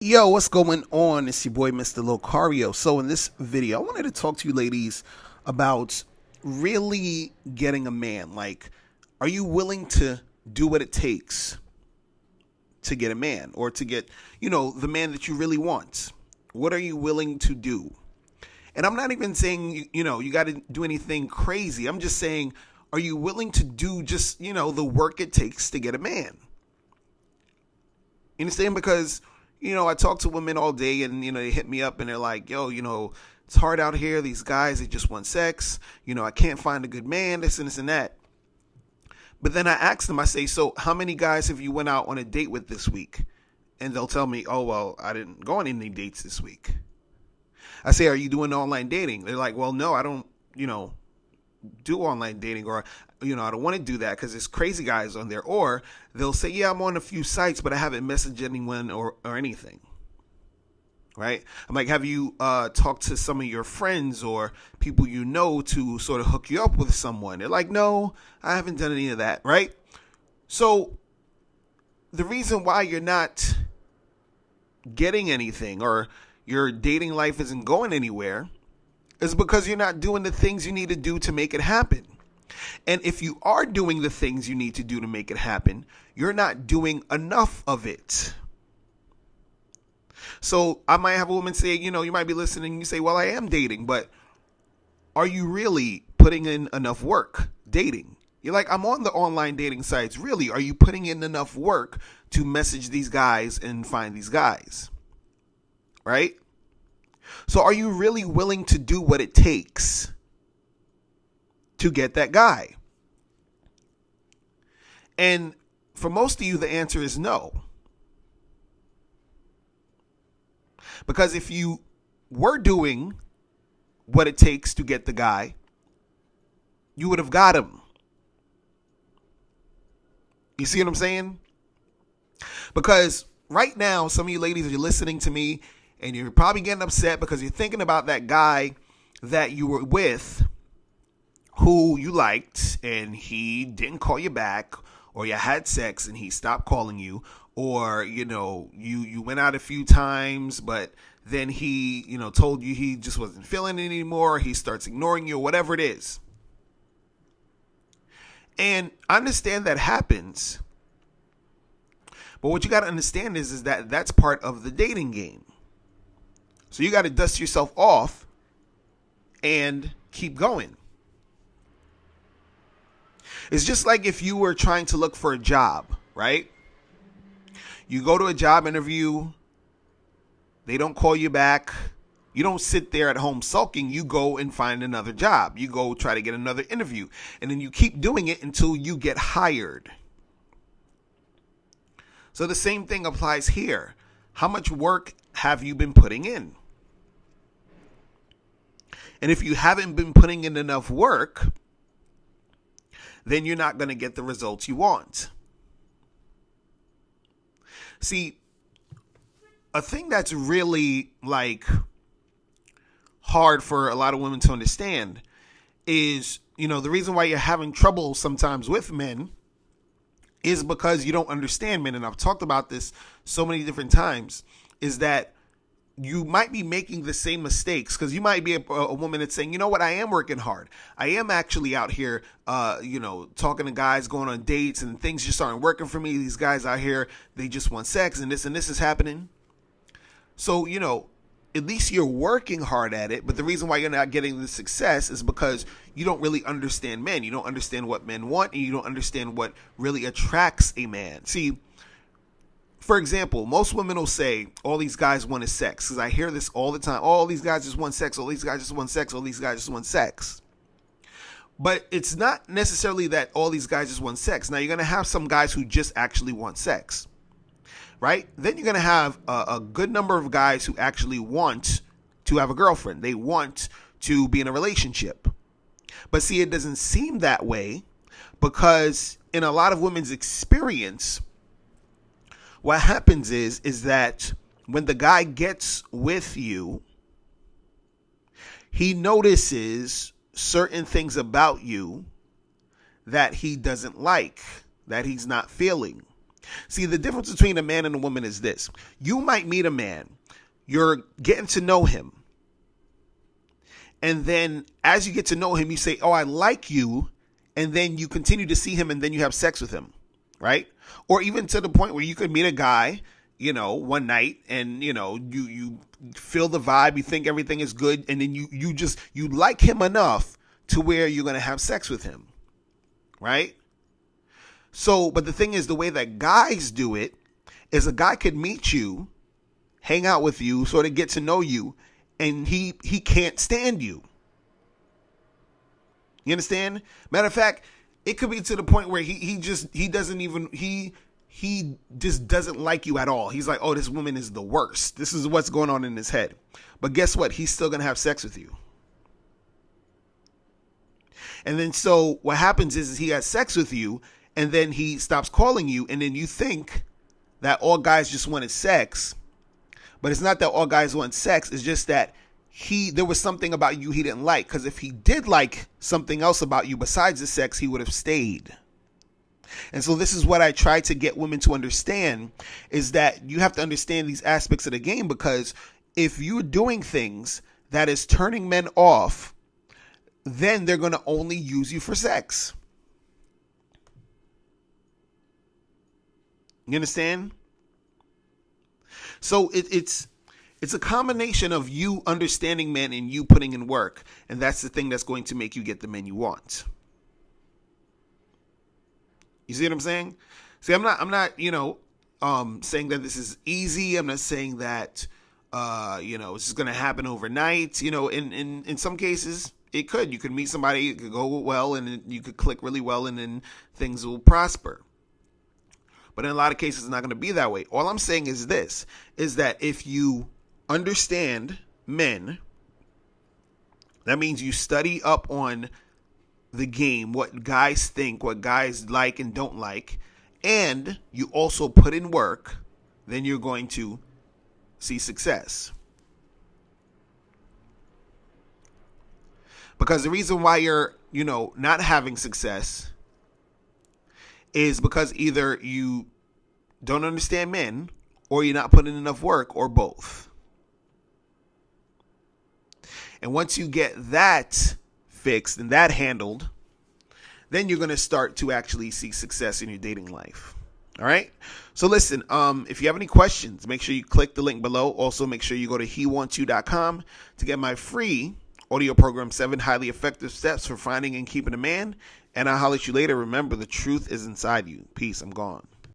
Yo, what's going on? It's your boy, Mr. Locario. So, in this video, I wanted to talk to you ladies about really getting a man. Like, are you willing to do what it takes to get a man or to get, the man that you really want? What are you willing to do? And I'm not even saying, you got to do anything crazy. I'm just saying, are you willing to do just, the work it takes to get a man? You understand? Because I talk to women all day and, they hit me up and they're like, yo, it's hard out here. These guys, they just want sex. I can't find a good man, this and this and that. But then I ask them, I say, so how many guys have you went out on a date with this week? And they'll tell me, oh, well, I didn't go on any dates this week. I say, are you doing online dating? They're like, well, no, I don't, do online dating, or I don't want to do that because there's crazy guys on there. Or they'll say, yeah, I'm on a few sites, but I haven't messaged anyone or anything. Right? I'm like, have you talked to some of your friends or people to sort of hook you up with someone? They're like, no, I haven't done any of that. Right? So the reason why you're not getting anything or your dating life isn't going anywhere is because you're not doing the things you need to do to make it happen. And if you are doing the things you need to do to make it happen, you're not doing enough of it. So I might have a woman say, you might be listening and you say, well, I am dating, but are you really putting in enough work dating? You're like, I'm on the online dating sites. Really, are you putting in enough work to message these guys and find these guys? Right? So are you really willing to do what it takes to get that guy? And for most of you, the answer is no. Because if you were doing what it takes to get the guy, you would have got him. You see what I'm saying? Because right now, some of you ladies are listening to me and you're probably getting upset because you're thinking about that guy that you were with who you liked and he didn't call you back, or you had sex and he stopped calling you, or, you went out a few times, but then he, told you he just wasn't feeling it anymore. He starts ignoring you or whatever it is. And I understand that happens. But what you got to understand is that that's part of the dating game. So you got to dust yourself off and keep going. It's just like if you were trying to look for a job, right? You go to a job interview. They don't call you back. You don't sit there at home sulking. You go and find another job. You go try to get another interview. And then you keep doing it until you get hired. So the same thing applies here. How much work have you been putting in? And if you haven't been putting in enough work, then you're not going to get the results you want. See, a thing that's really hard for a lot of women to understand is, the reason why you're having trouble sometimes with men is because you don't understand men. And I've talked about this so many different times, is that you might be making the same mistakes because you might be a woman that's saying, you know what, I am working hard. I am actually out here, talking to guys, going on dates, and things just aren't working for me. These guys out here, they just want sex and this is happening. So, at least you're working hard at it. But the reason why you're not getting the success is because you don't really understand men. You don't understand what men want, and you don't understand what really attracts a man. See, for example, most women will say, all these guys want is sex. Because I hear this all the time. All these guys just want sex. All these guys just want sex. All these guys just want sex. But it's not necessarily that all these guys just want sex. Now, you're going to have some guys who just actually want sex. Right? Then you're going to have a good number of guys who actually want to have a girlfriend. They want to be in a relationship. But see, it doesn't seem that way because in a lot of women's experience, what happens is that when the guy gets with you, he notices certain things about you that he doesn't like, that he's not feeling. See, the difference between a man and a woman is this. You might meet a man, you're getting to know him. And then as you get to know him, you say, oh, I like you. And then you continue to see him and then you have sex with him, right? Or even to the point where you could meet a guy, one night and, you feel the vibe, you think everything is good. And then you like him enough to where you're going to have sex with him, right? So, but the thing is, the way that guys do it is a guy could meet you, hang out with you, sort of get to know you, and he can't stand you. You understand? Matter of fact, it could be to the point where he just doesn't like you at all. He's like, oh, this woman is the worst. This is what's going on in his head. But guess what? He's still going to have sex with you. And then so what happens is he has sex with you, and then he stops calling you, and then you think that all guys just wanted sex. But it's not that all guys want sex. It's just that there was something about you he didn't like. Because if he did like something else about you besides the sex, he would have stayed. And so this is what I try to get women to understand, is that you have to understand these aspects of the game, because if you're doing things that is turning men off, then they're going to only use you for sex. You understand? So it's a combination of you understanding men and you putting in work. And that's the thing that's going to make you get the men you want. You see what I'm saying? See, I'm not, saying that this is easy. I'm not saying that, it's just going to happen overnight. In some cases it could. You could meet somebody, it could go well, and you could click really well, and then things will prosper. But in a lot of cases, it's not going to be that way. All I'm saying is this, is that if you understand men, that means you study up on the game, what guys think, what guys like and don't like, and you also put in work, then you're going to see success. Because the reason why you're, not having success is because either you don't understand men or you're not putting enough work, or both. And once you get that fixed and that handled, then you're going to start to actually see success in your dating life. All right. So listen, if you have any questions, make sure you click the link below. Also, make sure you go to hewantsyou.com to get my free audio program, 7 Highly Effective Steps for Finding and Keeping a Man. And I'll holler at you later. Remember, the truth is inside you. Peace. I'm gone.